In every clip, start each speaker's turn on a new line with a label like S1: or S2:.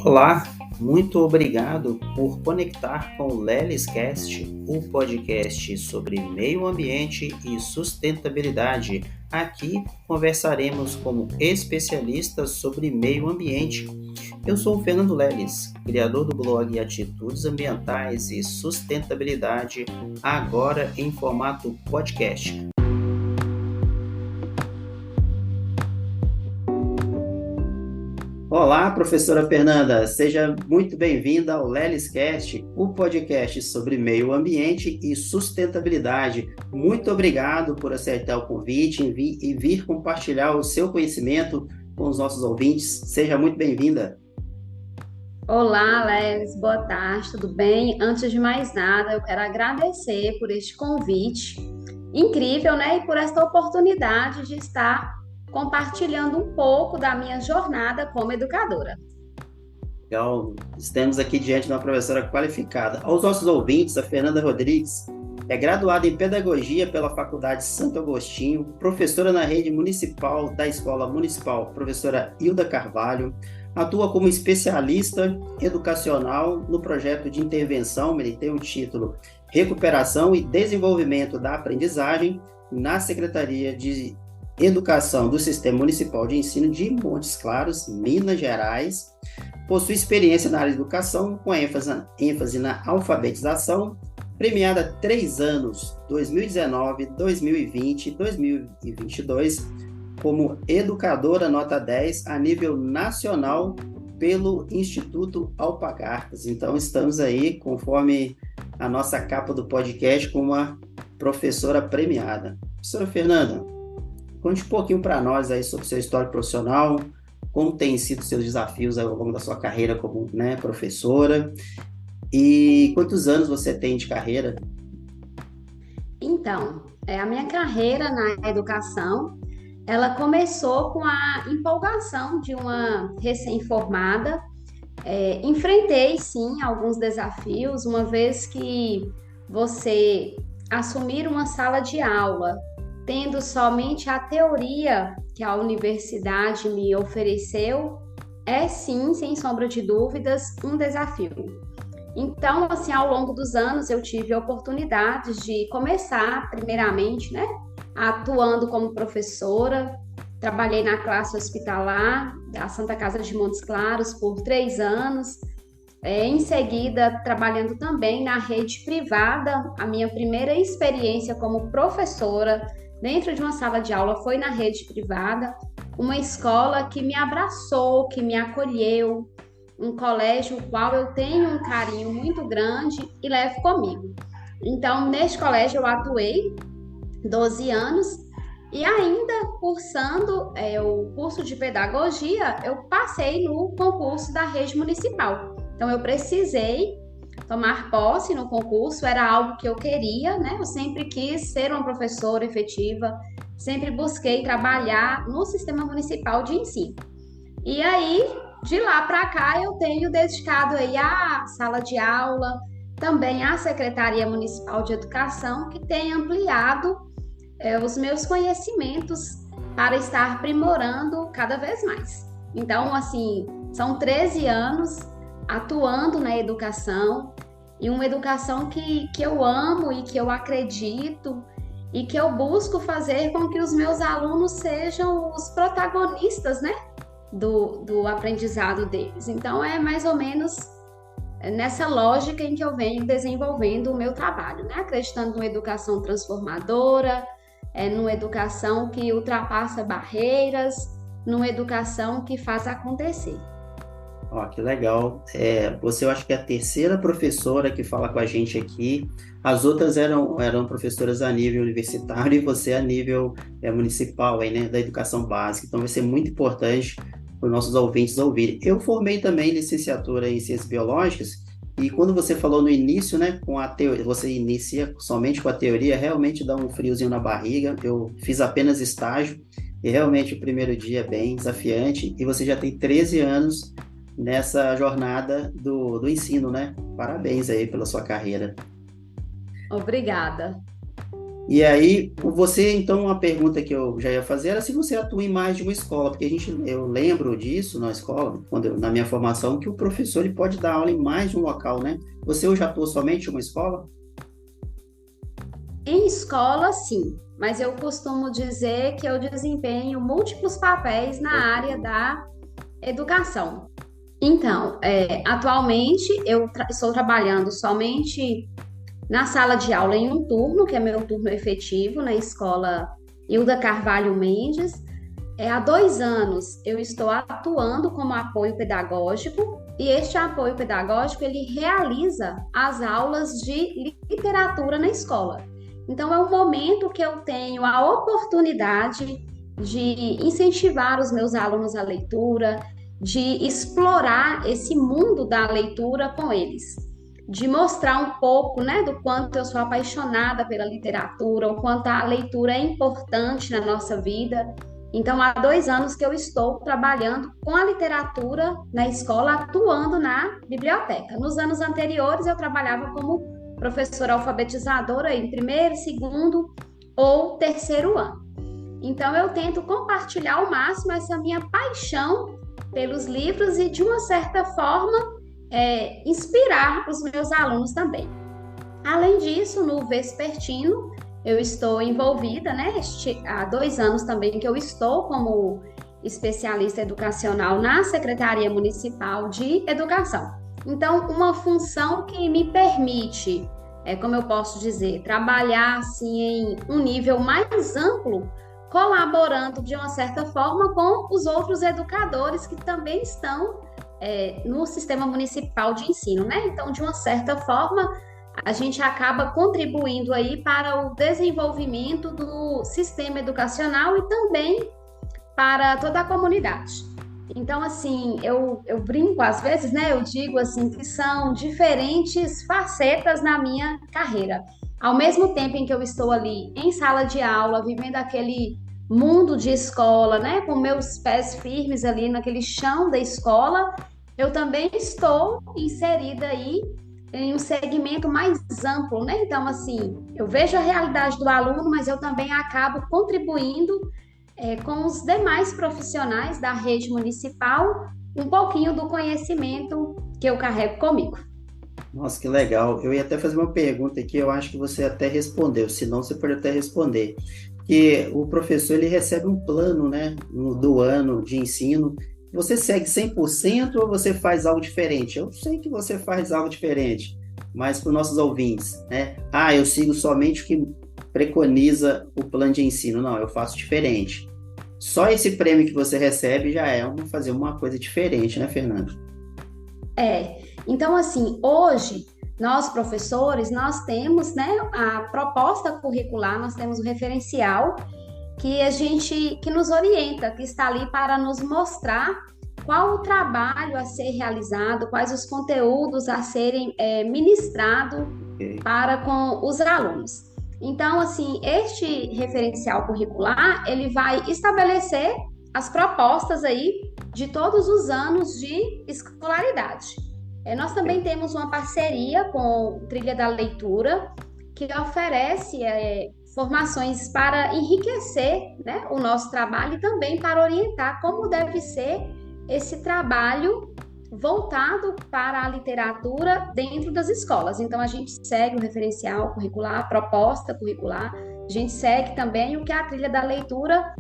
S1: Olá, muito obrigado por conectar com o LelisCast, o podcast sobre meio ambiente e sustentabilidade. Aqui conversaremos como especialistas sobre meio ambiente. Eu sou o Fernando Lelis, criador do blog Atitudes Ambientais e Sustentabilidade, agora em formato podcast. Olá, professora Fernanda, seja muito bem-vinda ao LelisCast, o podcast sobre meio ambiente e sustentabilidade. Muito obrigado por aceitar o convite e vir compartilhar o seu conhecimento com os nossos ouvintes. Seja muito bem-vinda.
S2: Olá, Alex, boa tarde, tudo bem? Antes de mais nada, eu quero agradecer por este convite incrível, né? E por esta oportunidade de estar compartilhando um pouco da minha jornada como educadora.
S1: Então, estamos aqui diante de uma professora qualificada. Aos nossos ouvintes, a Fernanda Rodrigues é graduada em Pedagogia pela Faculdade Santo Agostinho, professora na rede municipal da Escola Municipal, professora Hilda Carvalho, atua como especialista educacional no projeto de intervenção, ele tem o título Recuperação e Desenvolvimento da Aprendizagem, na Secretaria de Educação do Sistema Municipal de Ensino de Montes Claros, Minas Gerais. Possui experiência na área de educação, com ênfase na alfabetização, premiada há 3 anos, 2019, 2020 e 2022, como educadora nota 10 a nível nacional pelo Instituto Alpacartas. Então, estamos aí, conforme a nossa capa do podcast, com uma professora premiada. Professora Fernanda, conte um pouquinho para nós aí sobre o seu histórico profissional, como têm sido seus desafios ao longo da sua carreira como professora e quantos anos você tem de carreira?
S2: Então, a minha carreira na educação, ela começou com a empolgação de uma recém-formada. Enfrentei, sim, alguns desafios, uma vez que você assumir uma sala de aula, tendo somente a teoria que a universidade me ofereceu, é sim, sem sombra de dúvidas, um desafio. Então, assim, ao longo dos anos eu tive oportunidades de começar, primeiramente, né, atuando como professora. Trabalhei na classe hospitalar da Santa Casa de Montes Claros por 3 anos. Em seguida, trabalhando também na rede privada. A minha primeira experiência como professora dentro de uma sala de aula foi na rede privada, uma escola que me abraçou, que me acolheu, um colégio no qual eu tenho um carinho muito grande e levo comigo. Então, neste colégio eu atuei 12 anos e ainda cursando o curso de pedagogia, eu passei no concurso da rede municipal. Então, eu precisei tomar posse no concurso, era algo que eu queria, né? Eu sempre quis ser uma professora efetiva, sempre busquei trabalhar no sistema municipal de ensino. E aí, de lá para cá, eu tenho dedicado aí à sala de aula, também à Secretaria Municipal de Educação, que tem ampliado os meus conhecimentos para estar aprimorando cada vez mais. Então, assim, são 13 anos atuando na educação, e uma educação que eu amo e que eu acredito e que eu busco fazer com que os meus alunos sejam os protagonistas, né, do aprendizado deles. Então, é mais ou menos nessa lógica em que eu venho desenvolvendo o meu trabalho, né? Acreditando numa educação transformadora, numa educação que ultrapassa barreiras, numa educação que faz acontecer.
S1: Que legal. Você, eu acho que é a terceira professora que fala com a gente aqui. As outras eram professoras a nível universitário e você a nível municipal, aí, né, da educação básica. Então, vai ser muito importante para os nossos ouvintes ouvirem. Eu formei também licenciatura em Ciências Biológicas e quando você falou no início, né, com a teoria, você inicia somente com a teoria, realmente dá um friozinho na barriga. Eu fiz apenas estágio e realmente o primeiro dia é bem desafiante e você já tem 13 anos nessa jornada do ensino, né? Parabéns aí pela sua carreira.
S2: Obrigada.
S1: E aí, você, então, uma pergunta que eu já ia fazer era se você atua em mais de uma escola, porque eu lembro disso na escola, na minha formação, que o professor ele pode dar aula em mais de um local, né? Você hoje atua somente em uma escola?
S2: Em escola, sim, mas eu costumo dizer que eu desempenho múltiplos papéis na área da educação. Então, atualmente eu estou trabalhando somente na sala de aula em um turno, que é meu turno efetivo, na escola Hilda Carvalho Mendes. Há 2 anos eu estou atuando como apoio pedagógico e este apoio pedagógico ele realiza as aulas de literatura na escola. Então é um momento que eu tenho a oportunidade de incentivar os meus alunos à leitura, de explorar esse mundo da leitura com eles, de mostrar um pouco, né, do quanto eu sou apaixonada pela literatura, o quanto a leitura é importante na nossa vida. Então, há 2 anos que eu estou trabalhando com a literatura na escola, atuando na biblioteca. Nos anos anteriores, eu trabalhava como professora alfabetizadora em primeiro, segundo ou terceiro ano. Então, eu tento compartilhar ao máximo essa minha paixão pelos livros e, de uma certa forma, inspirar os meus alunos também. Além disso, no Vespertino, eu estou envolvida, né? Há 2 anos também que eu estou como especialista educacional na Secretaria Municipal de Educação. Então, uma função que me permite, como eu posso dizer, trabalhar assim em um nível mais amplo, colaborando de uma certa forma com os outros educadores que também estão no sistema municipal de ensino, né? Então, de uma certa forma, a gente acaba contribuindo aí para o desenvolvimento do sistema educacional e também para toda a comunidade. Então, assim, eu brinco às vezes, né? Eu digo assim que são diferentes facetas na minha carreira. Ao mesmo tempo em que eu estou ali em sala de aula, vivendo aquele mundo de escola, né? Com meus pés firmes ali naquele chão da escola, eu também estou inserida aí em um segmento mais amplo, né? Então, assim, eu vejo a realidade do aluno, mas eu também acabo contribuindo com os demais profissionais da rede municipal, um pouquinho do conhecimento que eu carrego comigo.
S1: Nossa, que legal. Eu ia até fazer uma pergunta aqui, eu acho que você até respondeu, se não, você pode até responder. Que o professor, ele recebe um plano, né, do ano de ensino. Você segue 100% ou você faz algo diferente? Eu sei que você faz algo diferente, mas para os nossos ouvintes, né? Ah, eu sigo somente o que preconiza o plano de ensino. Não, eu faço diferente. Só esse prêmio que você recebe já é fazer uma coisa diferente, né, Fernando?
S2: Então assim, hoje, nós professores, nós temos, né, a proposta curricular, nós temos o referencial que nos orienta, que está ali para nos mostrar qual o trabalho a ser realizado, quais os conteúdos a serem ministrados para com os alunos. Então, assim, este referencial curricular, ele vai estabelecer as propostas aí de todos os anos de escolaridade. Nós também temos uma parceria com o Trilha da Leitura, que oferece formações para enriquecer, né, o nosso trabalho e também para orientar como deve ser esse trabalho voltado para a literatura dentro das escolas. Então, a gente segue o referencial curricular, a proposta curricular, a gente segue também o que a Trilha da Leitura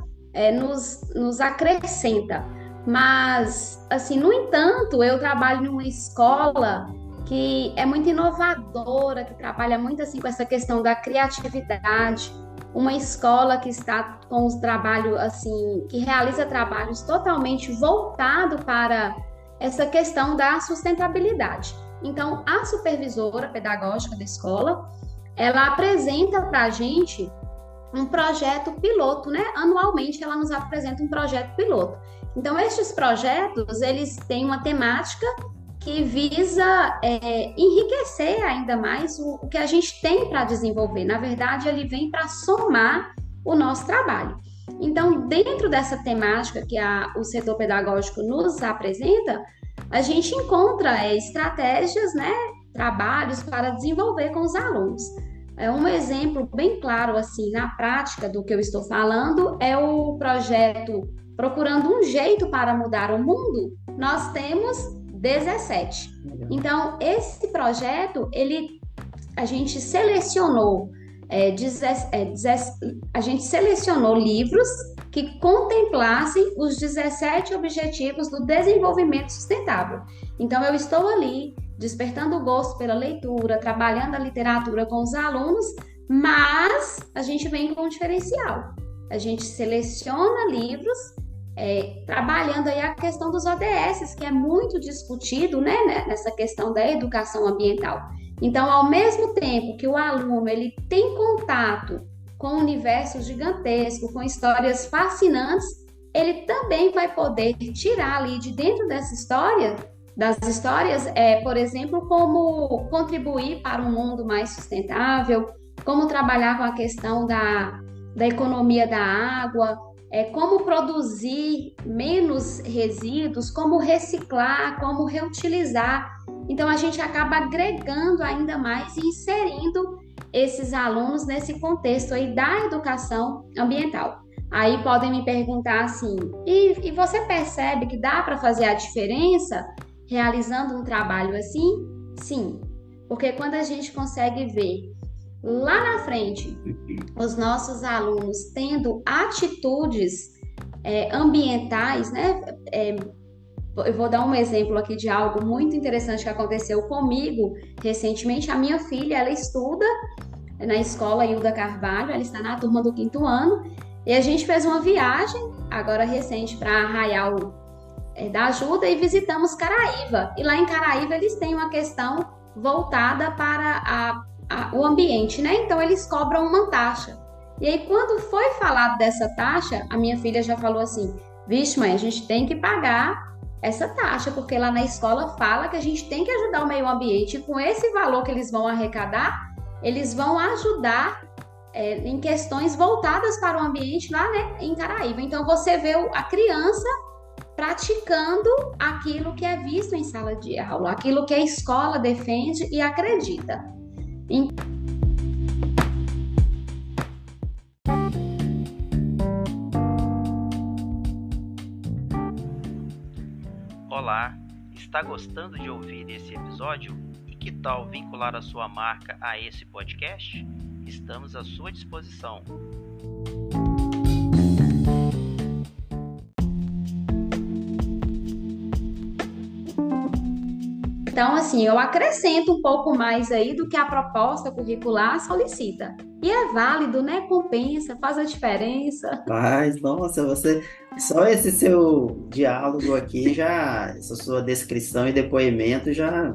S2: nos acrescenta. Mas, assim, no entanto, eu trabalho numa escola que é muito inovadora, que trabalha muito assim com essa questão da criatividade, uma escola que está com os trabalhos assim, que realiza trabalhos totalmente voltados para essa questão da sustentabilidade. Então, a supervisora pedagógica da escola, ela apresenta para a gente um projeto piloto, né? Anualmente ela nos apresenta um projeto piloto. Então, estes projetos, eles têm uma temática que visa enriquecer ainda mais o que a gente tem para desenvolver. Na verdade, ele vem para somar o nosso trabalho. Então, dentro dessa temática que o setor pedagógico nos apresenta, a gente encontra estratégias, né, trabalhos para desenvolver com os alunos. Um exemplo bem claro, assim, na prática do que eu estou falando é o projeto Procurando um Jeito para Mudar o Mundo. Nós temos 17.
S1: Legal.
S2: Então, esse projeto, a gente selecionou, a gente selecionou livros que contemplassem os 17 Objetivos do Desenvolvimento Sustentável. Então, eu estou ali despertando o gosto pela leitura, trabalhando a literatura com os alunos, mas a gente vem com um diferencial. A gente seleciona livros, trabalhando aí a questão dos ODS, que é muito discutido, né, nessa questão da educação ambiental. Então, ao mesmo tempo que o aluno ele tem contato com um universo gigantesco, com histórias fascinantes, ele também vai poder tirar ali de dentro dessa história, das histórias, por exemplo, como contribuir para um mundo mais sustentável, como trabalhar com a questão da economia da água, como produzir menos resíduos, como reciclar, como reutilizar. Então, a gente acaba agregando ainda mais e inserindo esses alunos nesse contexto aí da educação ambiental. Aí podem me perguntar assim, e você percebe que dá para fazer a diferença realizando um trabalho assim? Sim, porque quando a gente consegue ver lá na frente os nossos alunos tendo atitudes ambientais, né? Eu vou dar um exemplo aqui de algo muito interessante que aconteceu comigo recentemente. A minha filha, ela estuda na escola Hilda Carvalho, ela está na turma do 5º ano, e a gente fez uma viagem, agora recente, para Arraial da Ajuda e visitamos Caraíva. E lá em Caraíva eles têm uma questão voltada para o ambiente, né? Então eles cobram uma taxa. E aí quando foi falado dessa taxa, a minha filha já falou assim, vixe mãe, a gente tem que pagar essa taxa, porque lá na escola fala que a gente tem que ajudar o meio ambiente e com esse valor que eles vão arrecadar, eles vão ajudar em questões voltadas para o ambiente lá, né, em Caraíva. Então você vê a criança praticando aquilo que é visto em sala de aula, aquilo que a escola defende e acredita.
S3: Olá, está gostando de ouvir esse episódio? E que tal vincular a sua marca a esse podcast? Estamos à sua disposição.
S2: Então, assim, eu acrescento um pouco mais aí do que a proposta curricular solicita. E é válido, né? Compensa, faz a diferença.
S1: Mas, nossa, só esse seu diálogo aqui essa sua descrição e depoimento já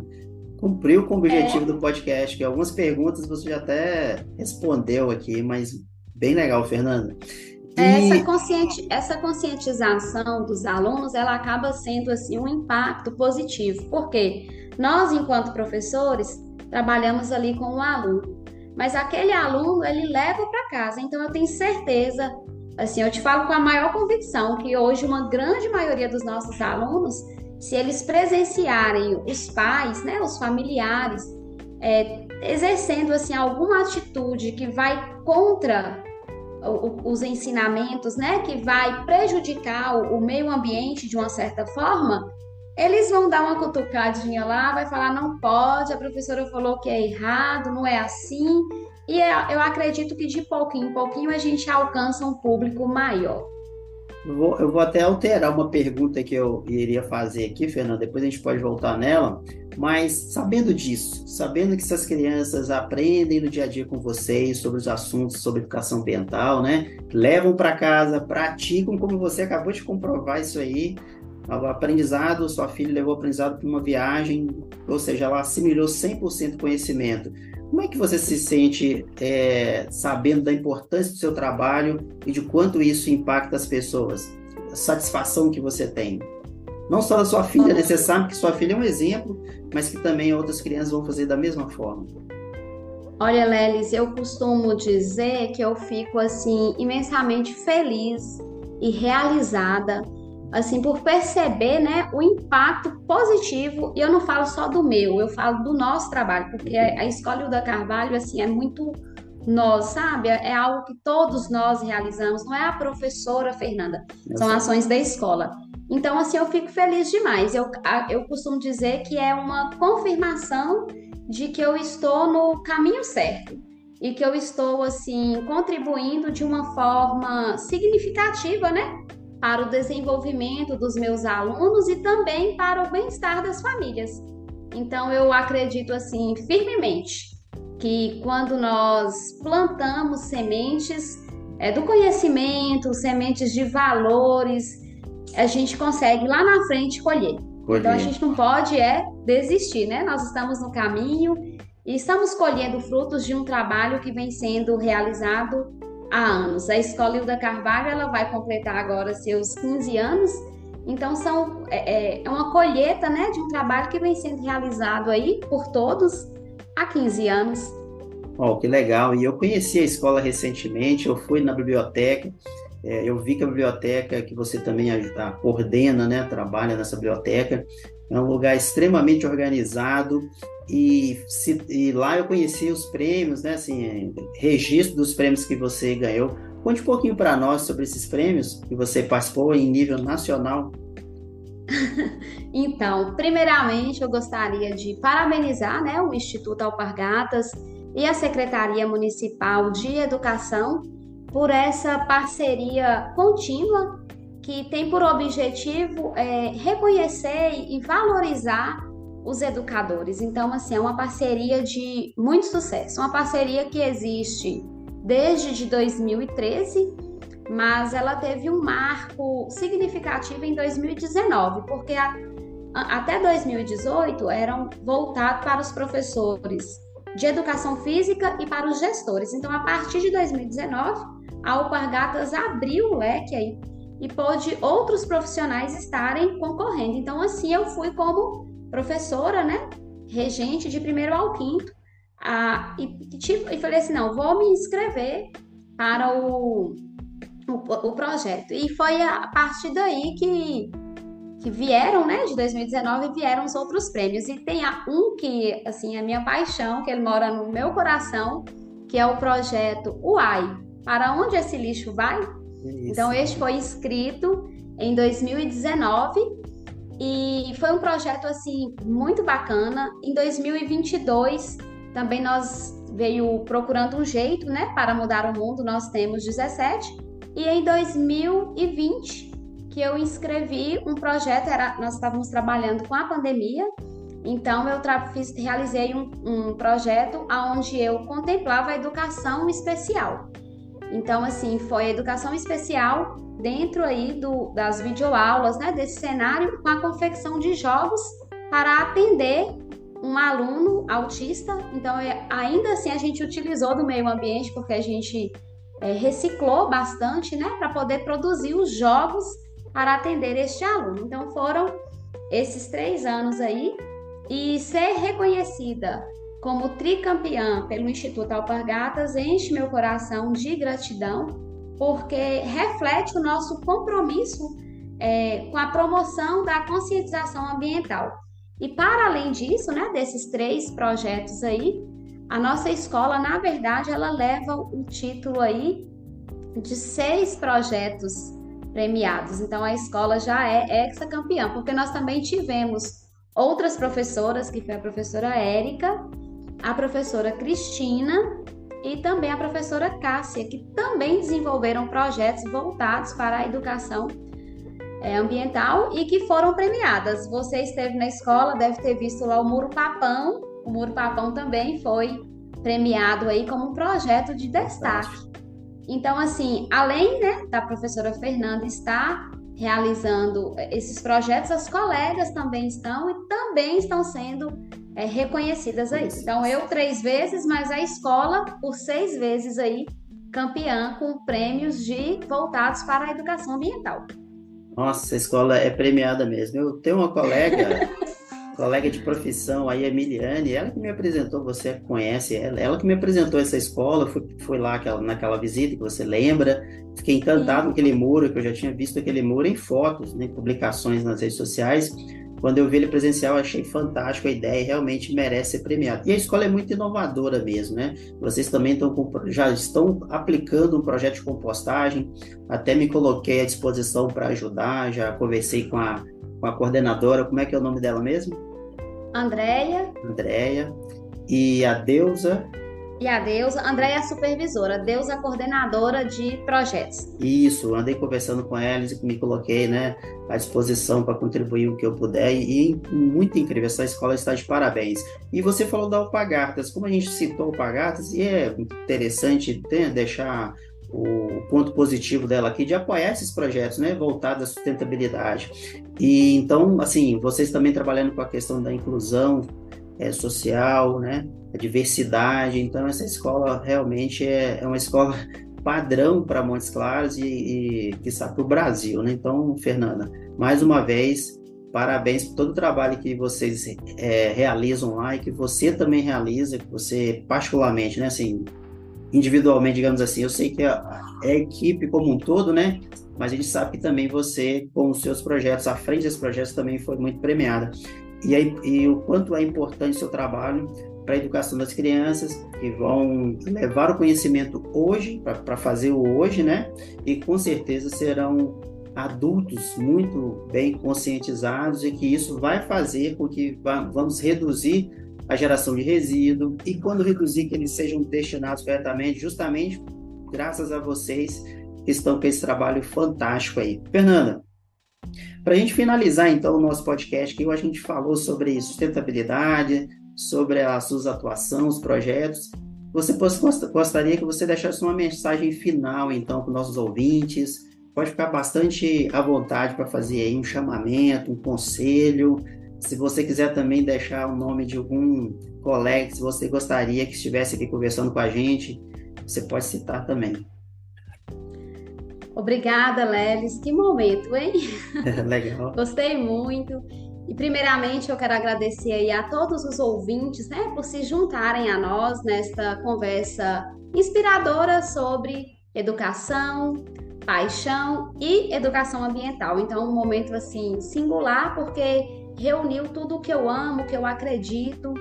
S1: cumpriu com o objetivo do podcast, que algumas perguntas você já até respondeu aqui, mas bem legal, Fernanda.
S2: Essa conscientização dos alunos, ela acaba sendo assim um impacto positivo, porque nós, enquanto professores, trabalhamos ali com o aluno, mas aquele aluno, ele leva para casa, então eu tenho certeza, assim, eu te falo com a maior convicção, que hoje uma grande maioria dos nossos alunos, se eles presenciarem os pais, né, os familiares, exercendo assim alguma atitude que vai contra os ensinamentos, né, que vai prejudicar o meio ambiente de uma certa forma, eles vão dar uma cutucadinha lá, vai falar não pode, a professora falou que é errado, não é assim, e eu acredito que de pouquinho em pouquinho a gente alcança um público maior.
S1: Eu vou até alterar uma pergunta que eu iria fazer aqui, Fernanda, depois a gente pode voltar nela, mas sabendo disso, sabendo que essas crianças aprendem no dia a dia com vocês sobre os assuntos sobre educação ambiental, né? Levam para casa, praticam, como você acabou de comprovar isso aí, o aprendizado, sua filha levou o aprendizado para uma viagem, ou seja, ela assimilou 100% conhecimento. Como é que você se sente sabendo da importância do seu trabalho e de quanto isso impacta as pessoas? A satisfação que você tem? Não só da sua filha, né? Você sabe que sua filha é um exemplo, mas que também outras crianças vão fazer da mesma forma.
S2: Olha, Lelis, eu costumo dizer que eu fico assim imensamente feliz e realizada assim, por perceber, né, o impacto positivo, e eu não falo só do meu, eu falo do nosso trabalho, porque a Escola Hilda Carvalho, assim, é muito nós, sabe? É algo que todos nós realizamos, não é a professora Fernanda, são ações da escola. Então, assim, eu fico feliz demais. Eu costumo dizer que é uma confirmação de que eu estou no caminho certo e que eu estou, assim, contribuindo de uma forma significativa, né, para o desenvolvimento dos meus alunos e também para o bem-estar das famílias. Então, eu acredito, assim, firmemente que quando nós plantamos sementes do conhecimento, sementes de valores, a gente consegue lá na frente colher. Então a gente não pode desistir, né? Nós estamos no caminho e estamos colhendo frutos de um trabalho que vem sendo realizado há anos. A Escola Hilda Carvalho, ela vai completar agora seus 15 anos, então é uma colheita, né, de um trabalho que vem sendo realizado aí por todos há 15 anos.
S1: Oh, que legal! E eu conheci a escola recentemente, eu fui na biblioteca, eu vi que a biblioteca que você também coordena, né, trabalha nessa biblioteca, é um lugar extremamente organizado e lá eu conheci os prêmios, né, assim, registro dos prêmios que você ganhou. Conte um pouquinho para nós sobre esses prêmios que você participou em nível nacional.
S2: Então, primeiramente, eu gostaria de parabenizar, né, o Instituto Alpargatas e a Secretaria Municipal de Educação por essa parceria contínua que tem por objetivo reconhecer e valorizar os educadores. Então, assim, é uma parceria de muito sucesso, uma parceria que existe desde 2013, mas ela teve um marco significativo em 2019, porque até 2018 eram voltados para os professores de educação física e para os gestores. Então, a partir de 2019, a Alpargatas abriu o leque aí e pôde outros profissionais estarem concorrendo. Então, assim, eu fui como professora, né, regente de 1º ao 5º, e falei assim, não, vou me inscrever para o projeto. E foi a partir daí que vieram, né, de 2019, vieram os outros prêmios. E tem um que, assim, é minha paixão, que ele mora no meu coração, que é o projeto UAI, Para Onde Esse Lixo Vai? Isso. Então, este foi inscrito em 2019 e foi um projeto, assim, muito bacana. Em 2022, também nós veio Procurando um Jeito, né, para Mudar o Mundo, nós temos 17. E em 2020, que eu inscrevi um projeto, nós estávamos trabalhando com a pandemia, então eu realizei um projeto onde eu contemplava a educação especial. Então, assim, foi a educação especial dentro aí das videoaulas, né, desse cenário, com a confecção de jogos para atender um aluno autista. Então, ainda assim, a gente utilizou do meio ambiente, porque a gente reciclou bastante, né, para poder produzir os jogos para atender este aluno. Então, foram esses 3 anos aí, e ser reconhecida como tricampeã pelo Instituto Alpargatas enche meu coração de gratidão, porque reflete o nosso compromisso com a promoção da conscientização ambiental. E para além disso, né, desses 3 projetos aí, a nossa escola, na verdade, ela leva o título aí de 6 projetos premiados. Então, a escola já é hexacampeã, porque nós também tivemos outras professoras, que foi a professora Érica, a professora Cristina e também a professora Cássia, que também desenvolveram projetos voltados para a educação ambiental e que foram premiadas. Você esteve na escola, deve ter visto lá o Muro Papão. O Muro Papão também foi premiado aí como um projeto de destaque. Então, assim, além, né, da professora Fernanda estar realizando esses projetos, as colegas também estão e também estão sendo reconhecidas aí. Então, eu 3 vezes, mas a escola por 6 vezes aí, campeã com prêmios voltados para a educação ambiental.
S1: Nossa, a escola é premiada mesmo. Eu tenho uma colega colega de profissão, aí, a Emiliane, ela que me apresentou, você conhece ela que me apresentou essa escola, fui lá naquela visita que você lembra, fiquei encantado com
S2: Sim.
S1: aquele muro, que eu já tinha visto aquele muro em fotos, né, publicações nas redes sociais. Quando eu vi ele presencial, eu achei fantástico a ideia e realmente merece ser premiado. E a escola é muito inovadora mesmo, né? Vocês também já estão aplicando um projeto de compostagem, até me coloquei à disposição para ajudar, já conversei com a coordenadora, como é que é o nome dela mesmo?
S2: Andréia
S1: Andréia, e a Deusa.
S2: e a Deusa. Andréia é a supervisora, Deusa é a coordenadora de projetos.
S1: Isso, andei conversando com eles e me coloquei, né, à disposição para contribuir o que eu puder e muito incrível, essa escola está de parabéns. E você falou da Alpargatas, como a gente citou Alpargatas, e é interessante, né, deixar o ponto positivo dela aqui de apoiar esses projetos, né, voltados à sustentabilidade. E então, assim, vocês também trabalhando com a questão da inclusão social, né, a diversidade, então essa escola realmente é uma escola padrão para Montes Claros e quiçá, para o Brasil, né? Então, Fernanda, mais uma vez, parabéns por todo o trabalho que vocês realizam lá e que você também realiza, que você particularmente, né, assim, individualmente, digamos assim, eu sei que é a equipe como um todo, né? Mas a gente sabe que também você, com os seus projetos, à frente desses projetos, também foi muito premiada. E o quanto é importante o seu trabalho para a educação das crianças, que vão levar o conhecimento hoje, para fazer o hoje, né? E com certeza serão adultos muito bem conscientizados e que isso vai fazer com que vamos reduzir a geração de resíduo e quando reduzir que eles sejam destinados corretamente, justamente graças a vocês que estão com esse trabalho fantástico aí. Fernanda, para a gente finalizar, então, o nosso podcast, que hoje a gente falou sobre sustentabilidade, sobre a sua atuação, os projetos, gostaria que você deixasse uma mensagem final, então, para os nossos ouvintes. Pode ficar bastante à vontade para fazer aí um chamamento, um conselho. Se você quiser também deixar o nome de algum colega, se você gostaria que estivesse aqui conversando com a gente, você pode citar também.
S2: Obrigada, Lelis. Que momento, hein?
S1: Legal.
S2: Gostei muito. E primeiramente eu quero agradecer aí a todos os ouvintes, né, por se juntarem a nós nesta conversa inspiradora sobre educação, paixão e educação ambiental. Então, um momento assim singular porque reuniu tudo o que eu amo, o que eu acredito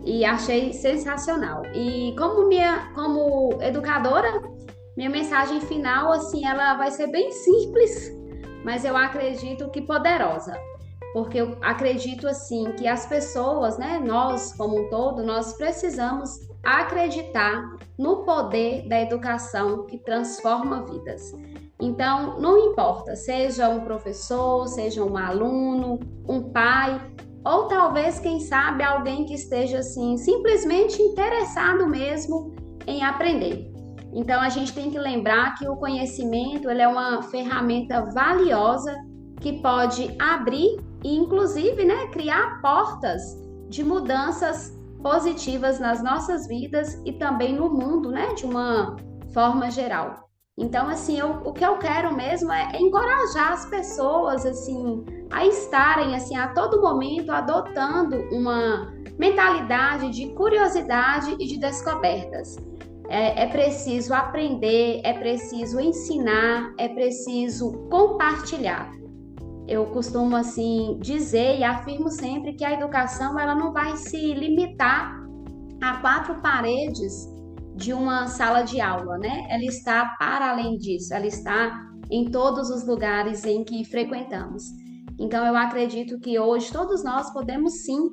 S2: e achei sensacional. E como educadora, minha mensagem final assim, ela vai ser bem simples, mas eu acredito que poderosa. Porque eu acredito assim que as pessoas, né, nós como um todo, nós precisamos acreditar no poder da educação que transforma vidas. Então, não importa, seja um professor, seja um aluno, um pai, ou talvez, quem sabe, alguém que esteja assim, simplesmente interessado mesmo em aprender. Então, a gente tem que lembrar que o conhecimento ele é uma ferramenta valiosa que pode abrir e, inclusive, né, criar portas de mudanças positivas nas nossas vidas e também no mundo, né, de uma forma geral. Então, assim, o que eu quero mesmo é encorajar as pessoas, assim, a estarem, assim, a todo momento adotando uma mentalidade de curiosidade e de descobertas. É preciso aprender, é preciso ensinar, é preciso compartilhar. Eu costumo assim dizer e afirmo sempre que a educação ela não vai se limitar a 4 paredes de uma sala de aula, né? Ela está para além disso, ela está em todos os lugares em que frequentamos. Então eu acredito que hoje todos nós podemos sim,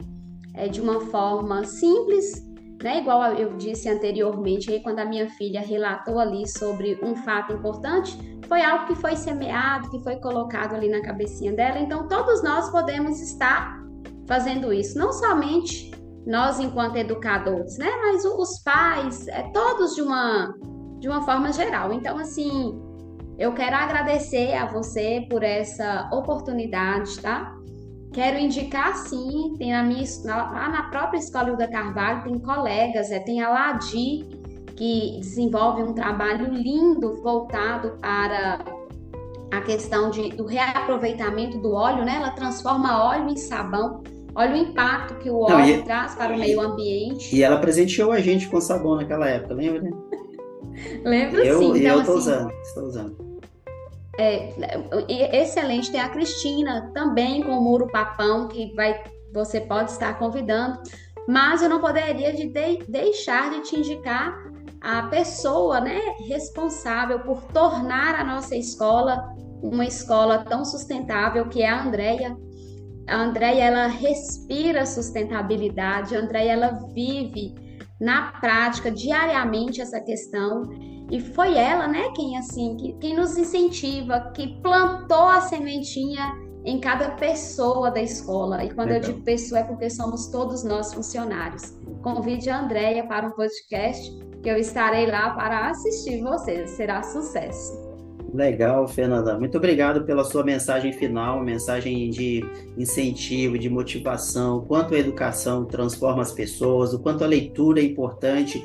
S2: de uma forma simples, né? Igual eu disse anteriormente, aí, quando a minha filha relatou ali sobre um fato importante, foi algo que foi semeado, que foi colocado ali na cabecinha dela. Então, todos nós podemos estar fazendo isso. Não somente nós, enquanto educadores, né? Mas os pais, todos de uma forma geral. Então, assim, eu quero agradecer a você por essa oportunidade, tá? Quero indicar, sim, tem lá na própria Escola Hilda Carvalho, tem colegas, tem a Ladi, que desenvolve um trabalho lindo voltado para a questão do reaproveitamento do óleo, né? Ela transforma óleo em sabão. Olha o impacto que o
S1: Não,
S2: óleo traz para o meio
S1: e
S2: ambiente.
S1: ela presenteou a gente com sabão naquela época, lembra? Né?
S2: Lembro
S1: Eu,
S2: sim.
S1: e
S2: Então,
S1: eu tô
S2: assim,
S1: usando, estou usando.
S2: excelente. Tem a Cristina também com o Muro Papão, você pode estar convidando, mas eu não poderia deixar de te indicar a pessoa, né, responsável por tornar a nossa escola uma escola tão sustentável, que é a Andrea. A Andrea, ela respira sustentabilidade, a Andrea, ela vive na prática diariamente essa questão. E foi ela, né, quem nos incentiva, que plantou a sementinha em cada pessoa da escola. E quando eu
S1: Legal.
S2: digo pessoa, é porque somos todos nós funcionários. Convide a Andrea para um podcast que eu estarei lá para assistir vocês. Será sucesso.
S1: Legal, Fernanda. Muito obrigado pela sua mensagem final, mensagem de incentivo, de motivação, o quanto a educação transforma as pessoas, o quanto a leitura é importante,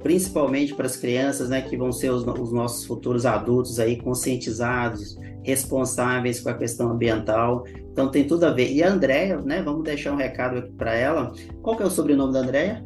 S1: principalmente para as crianças, né, que vão ser os nossos futuros adultos aí conscientizados, responsáveis com a questão ambiental. Então tem tudo a ver. E a Andrea, né, vamos deixar um recado aqui para ela. Qual que é o sobrenome da Andrea?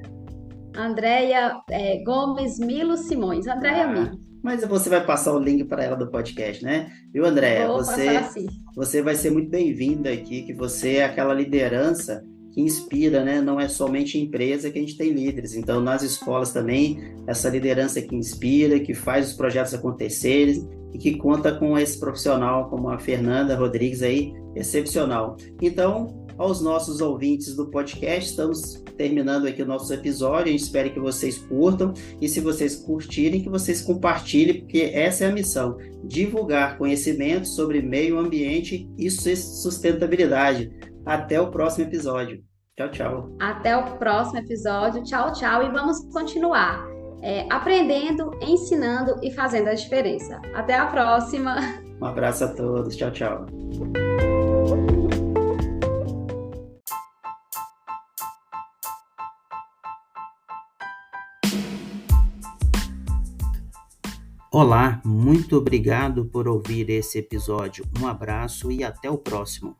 S2: Andrea Gomes Milo Simões. Andrea
S1: Ah,
S2: Milo.
S1: mas você vai passar o link para ela do podcast, né? Viu, Andréia?
S2: Vou passar
S1: Você,
S2: assim.
S1: você vai ser muito bem-vinda aqui, que você é aquela liderança que inspira, né? Não é somente em empresa que a gente tem líderes. Então, nas escolas também, essa liderança que inspira, que faz os projetos acontecerem e que conta com esse profissional como a Fernanda Rodrigues aí, excepcional. Então, aos nossos ouvintes do podcast, estamos terminando aqui o nosso episódio. A gente espera que vocês curtam. E se vocês curtirem, que vocês compartilhem, porque essa é a missão: divulgar conhecimento sobre meio ambiente e sustentabilidade. Até o próximo episódio. Tchau, tchau.
S2: Até o próximo episódio. Tchau, tchau. E vamos continuar aprendendo, ensinando e fazendo a diferença. Até a próxima.
S1: Um abraço a todos. Tchau, tchau. Olá, muito obrigado por ouvir esse episódio. Um abraço e até o próximo.